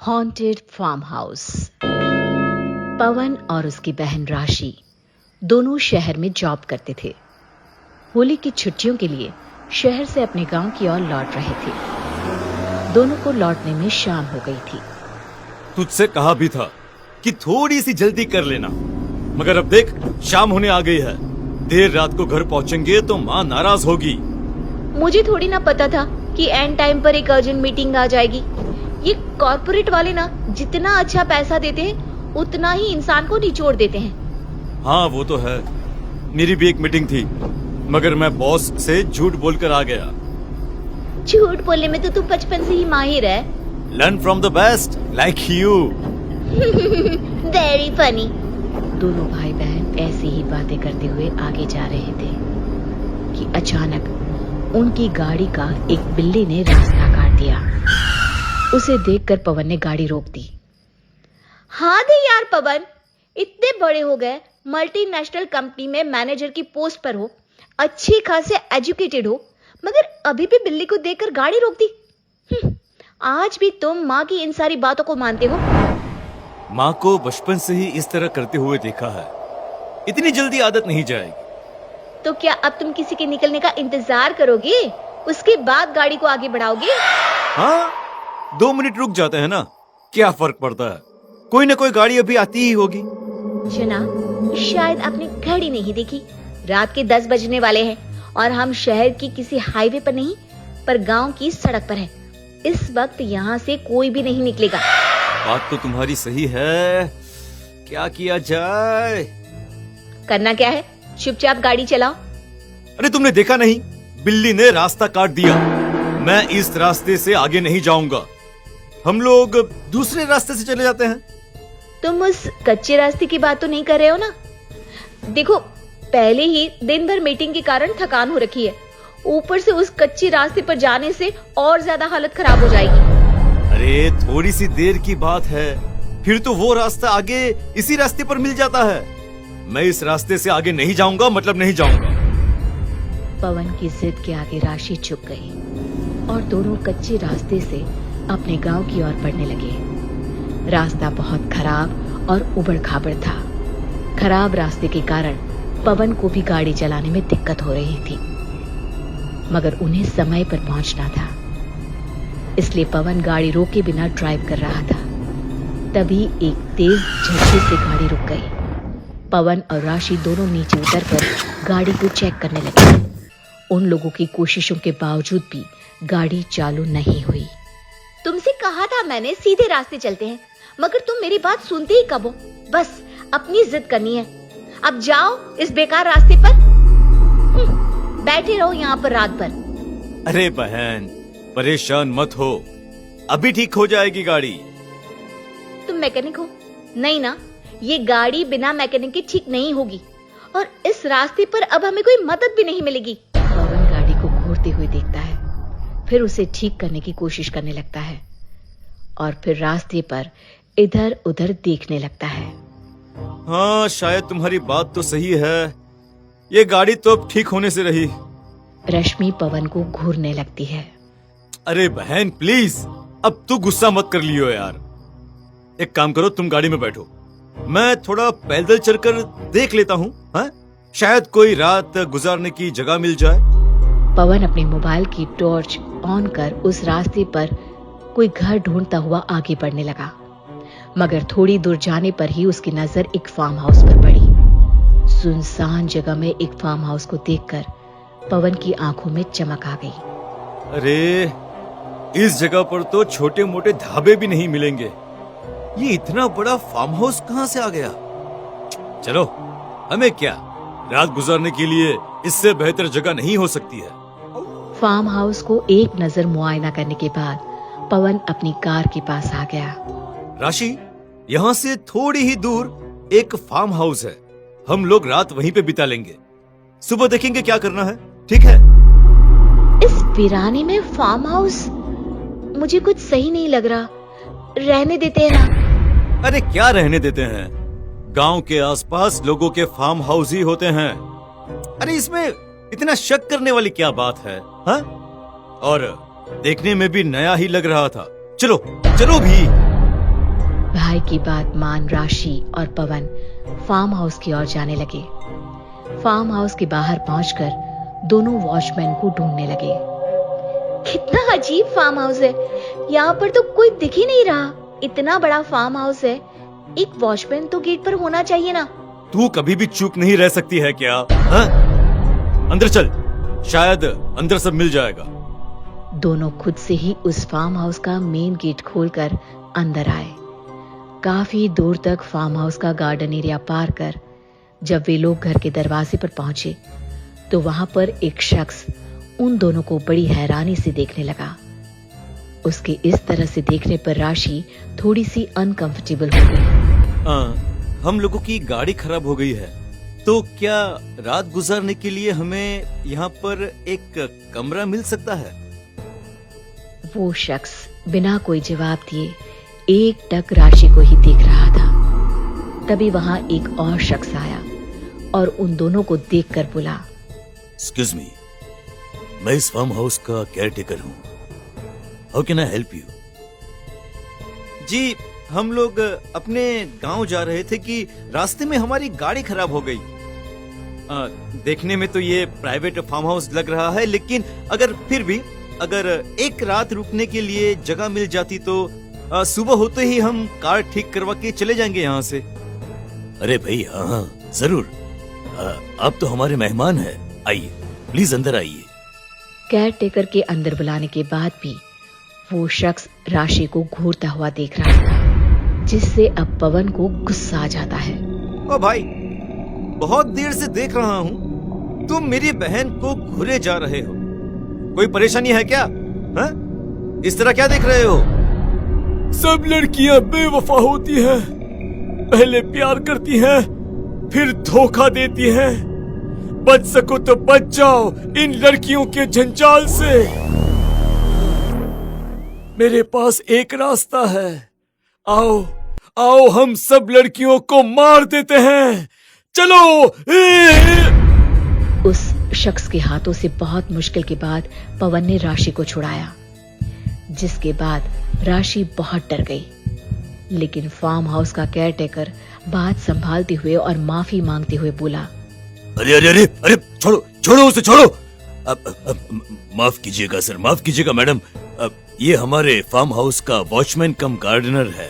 Haunted farm house. पवन और उसकी बहन राशि दोनों शहर में जॉब करते थे। होली की छुट्टियों के लिए शहर से अपने गांव की ओर लौट रहे थे। दोनों को लौटने में शाम हो गई थी। तुझसे कहा भी था कि थोड़ी सी जल्दी कर लेना, मगर अब देख शाम होने आ गई है। देर रात को घर पहुंचेंगे तो माँ नाराज होगी। मुझे थोड़ी ना पता था कि एंड टाइम पर एक अर्जेंट मीटिंग आ जाएगी। ये कॉर्पोरेट वाले ना जितना अच्छा पैसा देते हैं उतना ही इंसान को निचोड़ देते हैं। हाँ वो तो है। मेरी भी एक मीटिंग थी, मगर मैं बॉस से झूठ बोलकर आ गया। झूठ बोलने में तो तू बचपन से ही माहिर है। Learn from the best like you. Very funny. दोनों भाई बहन ऐसे ही बातें करते हुए आगे जा रहे थे कि अचानक उनकी गाड़ी का एक बिल्ली ने रास्ता काट दिया। उसे देखकर पवन ने गाड़ी रोक दी। हाँ दे यार पवन, इतने बड़े हो गए, मल्टीनेशनल कंपनी में मैनेजर की पोस्ट पर हो, अच्छी खासे एजुकेटेड हो, मगर अभी भी बिल्ली को देखकर गाड़ी रोक दी। आज भी तुम माँ की इन सारी बातों को मानते हो? माँ को बचपन से ही इस तरह करते हुए देखा है, इतनी जल्दी आदत नहीं जाएगी। तो क्या अब तुम किसी के निकलने का इंतजार करोगे, उसके बाद गाड़ी को आगे बढ़ाओगे? हाँ 2 मिनट रुक जाते हैं ना, क्या फर्क पड़ता है, कोई ना कोई गाड़ी अभी आती ही होगी। जना, शायद आपने घड़ी नहीं देखी, रात के 10 बजने वाले हैं और हम शहर की किसी हाईवे पर नहीं पर गांव की सड़क पर हैं। इस वक्त यहाँ से कोई भी नहीं निकलेगा। बात तो तुम्हारी सही है, क्या किया जाए? करना क्या है, चुपचाप गाड़ी चलाओ। अरे तुमने देखा नहीं, बिल्ली ने रास्ता काट दिया। मैं इस रास्ते से आगे नहीं जाऊंगा, हम लोग दूसरे रास्ते से चले जाते हैं। तुम उस कच्चे रास्ते की बात तो नहीं कर रहे हो ना? देखो पहले ही दिन भर मीटिंग के कारण थकान हो रखी है, ऊपर से उस कच्चे रास्ते पर जाने से और ज्यादा हालत खराब हो जाएगी। अरे थोड़ी सी देर की बात है, फिर तो वो रास्ता आगे इसी रास्ते पर मिल जाता है। मैं इस रास्ते से आगे नहीं जाऊंगा, मतलब नहीं जाऊंगा। पवन की जिद के आगे राशि झुक गई और दोनों कच्चे रास्ते से अपने गांव की ओर बढ़ने लगे। रास्ता बहुत खराब और उबड़ खाबड़ था। खराब रास्ते के कारण पवन को भी गाड़ी चलाने में दिक्कत हो रही थी, मगर उन्हें समय पर पहुंचना था, इसलिए पवन गाड़ी रोके बिना ड्राइव कर रहा था। तभी एक तेज झटके से गाड़ी रुक गई। पवन और राशि दोनों नीचे उतरकर गाड़ी को चेक करने लगे। उन लोगों की कोशिशों के बावजूद भी गाड़ी चालू नहीं हुई। तुमसे कहा था मैंने सीधे रास्ते चलते हैं, मगर तुम मेरी बात सुनते ही कब हो? बस अपनी जिद करनी है। अब जाओ इस बेकार रास्ते पर, बैठे रहो यहाँ पर रात भर। अरे बहन परेशान मत हो, अभी ठीक हो जाएगी गाड़ी। तुम मैकेनिक हो? नहीं ना, ये गाड़ी बिना मैकेनिक के ठीक नहीं होगी और इस रास्ते पर अब हमें कोई मदद भी नहीं मिलेगी। पवन गाड़ी को घूरते हुए देखता है, फिर उसे ठीक करने की कोशिश करने लगता है और फिर रास्ते पर इधर उधर देखने लगता है। हाँ शायद तुम्हारी बात तो सही है, ये गाड़ी तो अब ठीक होने से रही। रश्मि पवन को घूरने लगती है। अरे बहन प्लीज, अब तू गुस्सा मत कर लियो यार। एक काम करो, तुम गाड़ी में बैठो, मैं थोड़ा पैदल चलकर देख लेता हूँ। हाँ? शायद कोई रात गुजारने की जगह मिल जाए। पवन अपने मोबाइल की टॉर्च ऑन कर उस रास्ते पर कोई घर ढूंढता हुआ आगे बढ़ने लगा, मगर थोड़ी दूर जाने पर ही उसकी नजर एक फार्म हाउस पर पड़ी। सुनसान जगह में एक फार्म हाउस को देखकर पवन की आंखों में चमक आ गई। अरे इस जगह पर तो छोटे मोटे ढाबे भी नहीं मिलेंगे, ये इतना बड़ा फार्म हाउस कहाँ से आ गया? चलो हमें क्या, रात गुजारने के लिए इससे बेहतर जगह नहीं हो सकती है। फार्म हाउस को एक नजर मुआयना करने के बाद पवन अपनी कार के पास आ गया। राशि, यहाँ से थोड़ी ही दूर एक फार्म हाउस है, हम लोग रात वहीं पे बिता लेंगे, सुबह देखेंगे क्या करना है, ठीक है? इस वीराने में फार्म हाउस मुझे कुछ सही नहीं लग रहा, रहने देते हैं ना। अरे क्या रहने देते हैं, गांव के आसपास लोगों के फार्म हाउस ही होते हैं। अरे इसमें इतना शक करने वाली क्या बात है? हाँ? और देखने में भी नया ही लग रहा था। चलो चलो भी। भाई की बात मान राशि और पवन फार्म हाउस की ओर जाने लगे। फार्म हाउस के बाहर पहुंचकर दोनों वॉचमैन को ढूंढने लगे। कितना अजीब फार्म हाउस है, यहाँ पर तो कोई दिख ही नहीं रहा। इतना बड़ा फार्म हाउस है, एक वॉचमैन तो गेट पर होना चाहिए ना। तू कभी भी चुप नहीं रह सकती है क्या? हाँ? अंदर चल, शायद अंदर सब मिल जाएगा। दोनों खुद से ही उस फार्म हाउस का मेन गेट खोलकर अंदर आए। काफी दूर तक फार्म हाउस का गार्डन एरिया पार कर जब वे लोग घर के दरवाजे पर पहुंचे तो वहां पर एक शख्स उन दोनों को बड़ी हैरानी से देखने लगा। उसके इस तरह से देखने पर राशि थोड़ी सी अनकंफर्टेबल हो गई। हम लोगों की गाड़ी खराब हो गई है, तो क्या रात गुजारने के लिए हमें यहाँ पर एक कमरा मिल सकता है? वो शख्स बिना कोई जवाब दिए एक टक राशि को ही देख रहा था। तभी वहां एक और शख्स आया और उन दोनों को देखकर बोला, एक्सक्यूज मी, मैं इस फार्म हाउस का केयरटेकर हूँ। How can I help you? जी, हम लोग अपने गांव जा रहे थे कि रास्ते में हमारी गाड़ी खराब हो गई। देखने में तो ये प्राइवेट फार्म हाउस लग रहा है, लेकिन अगर एक रात रुकने के लिए जगह मिल जाती तो सुबह होते ही हम कार ठीक करवा के चले जाएंगे यहाँ से। अरे भाई, हाँ जरूर, आप तो हमारे मेहमान हैं। आइए, प्लीज अंदर आइए। केयरटेकर के अंदर बुलाने के बाद भी वो शख्स राशि को घूरता हुआ देख रहा था, जिससे अब पवन को गुस्सा आ जाता है। ओ भाई, बहुत देर से देख रहा हूँ तुम मेरी बहन को घूरे जा रहे हो। कोई परेशानी है क्या? हा? इस तरह क्या देख रहे हो? सब लड़कियां बेवफा होती हैं, पहले प्यार करती हैं, फिर धोखा देती हैं। बच सको तो बच जाओ इन लड़कियों के जंजाल से। मेरे पास एक रास्ता है, आओ आओ हम सब लड़कियों को मार देते हैं, चलो। उस शख्स के हाथों से बहुत मुश्किल के बाद पवन ने राशि को छुड़ाया, जिसके बाद राशि बहुत डर गई। लेकिन फार्म हाउस का केयरटेकर बात संभालते हुए और माफी मांगते हुए बोला, अरे अरे अरे अरे, छोड़ो उसे, छोड़ो। माफ कीजिएगा सर, माफ कीजिएगा मैडम, ये हमारे फार्म हाउस का वॉचमैन कम गार्डनर है।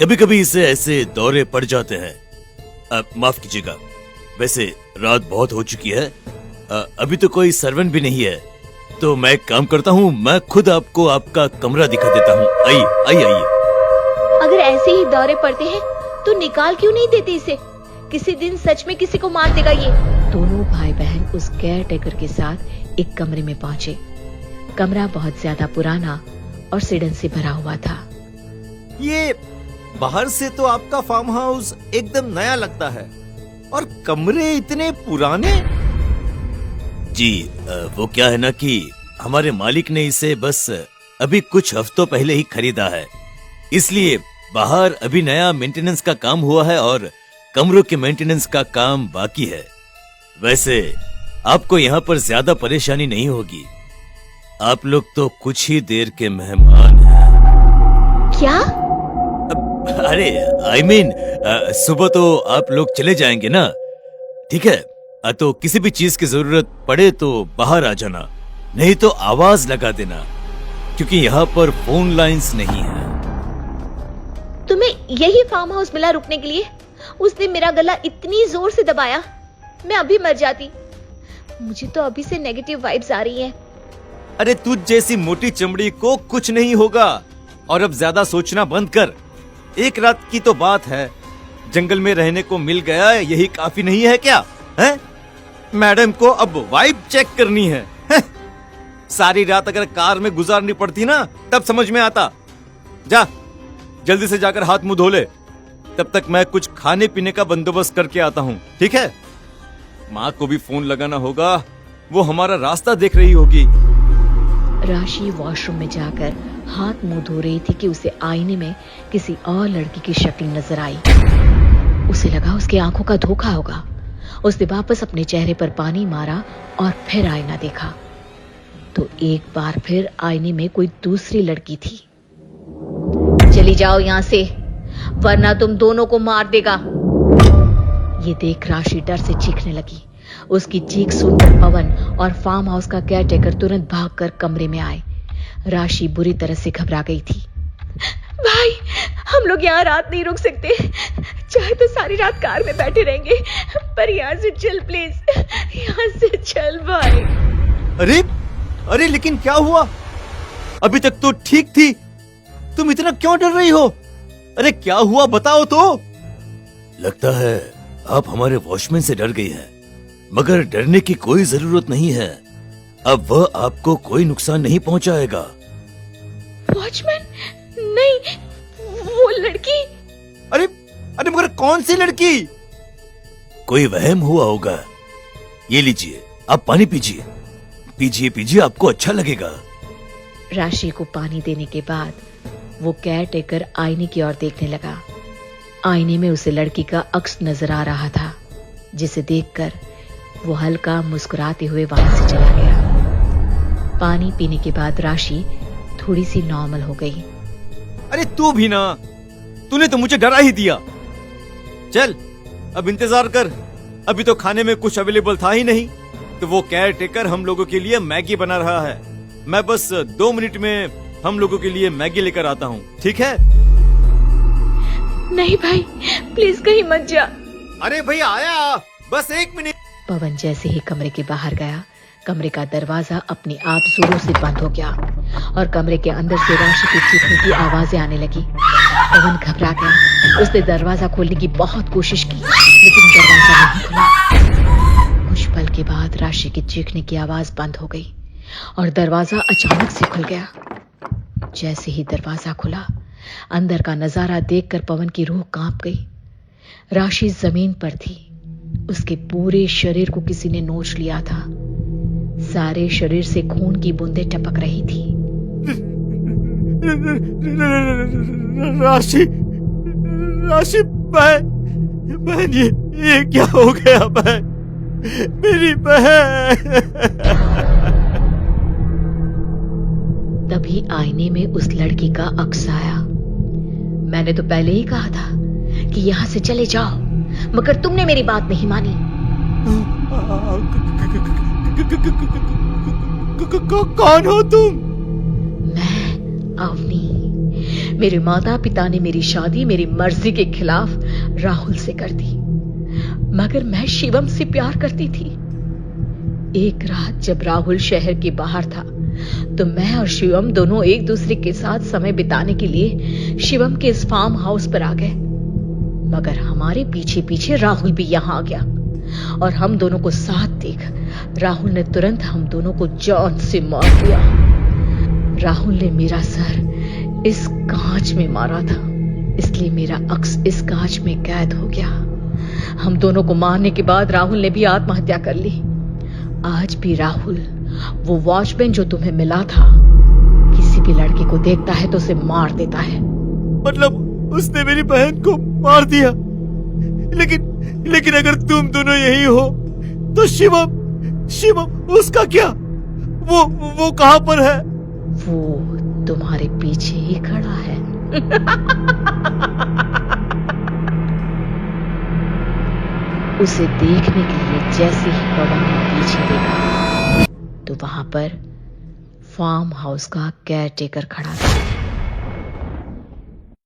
कभी कभी इसे ऐसे दौरे पड़ जाते हैं। माफ कीजिएगा। वैसे रात बहुत हो चुकी है, अभी तो कोई सर्वेंट भी नहीं है, तो मैं एक काम करता हूँ, मैं खुद आपको आपका कमरा दिखा देता हूँ। आइए आइए आइए। अगर ऐसे ही दौरे पड़ते हैं तो निकाल क्यों नहीं देते इसे? किसी दिन सच में किसी को मार देगा ये। दोनों भाई बहन उस केयरटेकर के साथ एक कमरे में पहुंचे। कमरा बहुत ज्यादा पुराना और सीढ़न से भरा हुआ था। ये बाहर से तो आपका फार्म हाउस एकदम नया लगता है, और कमरे इतने पुराने। जी, वो क्या है ना कि हमारे मालिक ने इसे बस अभी कुछ हफ्तों पहले ही खरीदा है, इसलिए बाहर अभी नया मेंटेनेंस का काम हुआ है और कमरों के मेंटेनेंस का काम बाकी है। वैसे आपको यहाँ पर ज्यादा परेशानी नहीं होगी, आप लोग तो कुछ ही देर के मेहमान हैं। क्या? अरे I mean, सुबह तो आप लोग चले जाएंगे ना, ठीक है? तो किसी भी चीज की जरूरत पड़े तो बाहर आ जाना, नहीं तो आवाज लगा देना, क्योंकि यहाँ पर फोन लाइंस नहीं है। तुम्हें यही फार्म हाउस मिला रुकने के लिए? उसने मेरा गला इतनी जोर से दबाया, मैं अभी मर जाती। मुझे तो अभी से नेगेटिव वाइब्स आ रही हैं। अरे तुझ जैसी मोटी चमड़ी को कुछ नहीं होगा, और अब ज्यादा सोचना बंद कर। एक रात की तो बात है, जंगल में रहने को मिल गया, यही काफी नहीं है क्या? है? मैडम को अब वाइब चेक करनी है। सारी रात अगर कार में गुजारनी पड़ती ना, तब समझ में आता। जा, जल्दी से जाकर हाथ मुंह धो ले, तब तक मैं कुछ खाने पीने का बंदोबस्त करके आता हूँ, ठीक है? माँ को भी फोन लगाना होगा, वो हमारा रास्ता देख रही होगी। राशि वॉशरूम में जाकर हाथ मुंह धो रही थी कि उसे आईने में किसी और लड़की की शक्ल नजर आई। उसे लगा उसकी आंखों का धोखा होगा। उसने वापस अपने चेहरे पर पानी मारा और फिर आईना देखा, तो एक बार फिर आईने में कोई दूसरी लड़की थी। चली जाओ यहाँ से, वरना तुम दोनों को मार देगा। ये देख राशि डर से चीखने लगी। उसकी चीख सुनकर पवन और फार्म हाउस का केयरटेकर तुरंत भागकर कमरे में आए। राशि बुरी तरह से घबरा गई थी। भाई, हम लोग यहाँ रात नहीं रुक सकते। चाहे तो सारी रात कार में बैठे रहेंगे, पर यहाँ से चल प्लीज, यहाँ से चल भाई। अरे अरे लेकिन क्या हुआ? अभी तक तो ठीक थी, तुम इतना क्यों डर रही हो? अरे क्या हुआ बताओ तो। लगता है आप हमारे वॉचमैन से डर गई हैं, मगर डरने की कोई जरूरत नहीं है। अब वह आपको कोई नुकसान नहीं पहुंचाएगा। वॉचमैन? नहीं, वो लड़की। अरे अरे मगर कौन सी लड़की? कोई वहम हुआ होगा। ये लीजिए, आप पानी पीजिए, पीजिए पीजिए, आपको अच्छा लगेगा। राशि को पानी देने के बाद वो केयरटेकर आईने की ओर देखने लगा। आईने में उसे लड़की का अक्स नजर आ रहा था, जिसे देखकर वो हल्का मुस्कुराते हुए वहां से चला गया। पानी पीने के बाद राशि थोड़ी सी नॉर्मल हो गई। अरे तू भी ना, तूने तो मुझे डरा ही दिया। चल अब इंतजार कर, अभी तो खाने में कुछ अवेलेबल था ही नहीं, तो वो केयरटेकर हम लोगों के लिए मैगी बना रहा है। मैं बस 2 मिनट में हम लोगों के लिए मैगी लेकर आता हूँ, ठीक है? नहीं भाई, प्लीज कहीं मत जा। अरे भैया आया, बस 1 मिनट। पवन जैसे ही कमरे के बाहर गया, कमरे का दरवाजा अपने आप जोरों से बंद हो गया और कमरे के अंदर से राशि की चीखने की आवाजें आने लगी। पवन घबरा गया। उसने दरवाजा खोलने की बहुत कोशिश की, लेकिन दरवाजा नहीं खुला। कुछ पल के बाद राशि की चीखने की आवाज बंद हो गई और दरवाजा अचानक से खुल गया। जैसे ही दरवाजा खुला, अंदर का नजारा देखकर पवन की रूह कांप गई। राशि जमीन पर थी। उसके पूरे शरीर को किसी ने नोच लिया था। सारे शरीर से खून की बूंदें टपक रही थी। राशि, राशि बहन, ये क्या हो गया बहन, मेरी बहन। तभी आईने में उस लड़की का अक्स आया। मैंने तो पहले ही कहा था कि यहां से चले जाओ, मगर तुमने मेरी बात नहीं मानी। कौन हो तुम? मैं अवनी। मेरे माता पिता ने मेरी शादी मेरी मर्जी के खिलाफ राहुल से कर दी, मगर मैं शिवम से प्यार करती थी। एक रात जब राहुल शहर के बाहर था, तो मैं और शिवम दोनों एक दूसरे के साथ समय बिताने के लिए शिवम के इस फार्म हाउस पर आ गए। मगर हमारे पीछे पीछे राहुल भी यहां आ गया और हम दोनों को साथ देख राहुल ने तुरंत हम दोनों को जान से मार दिया। राहुल ने मेरा सर इस कांच में मारा था, इसलिए मेरा अक्स इस कांच में कैद हो गया। हम दोनों को मारने के बाद राहुल ने भी आत्महत्या कर ली। आज भी राहुल, वो वॉचमैन जो तुम्हें मिला था, किसी भी लड़की को देखता है तो उसे मार देता है। मतलब उसने मेरी बहन को मार दिया? लेकिन अगर तुम दोनों यही हो तो शिवम उसका क्या? वो कहां पर है? वो तुम्हारे पीछे ही खड़ा है। उसे देखने के लिए जैसे ही पवन ने पीछे देखा, तो वहां पर फार्म हाउस का केयरटेकर खड़ा था।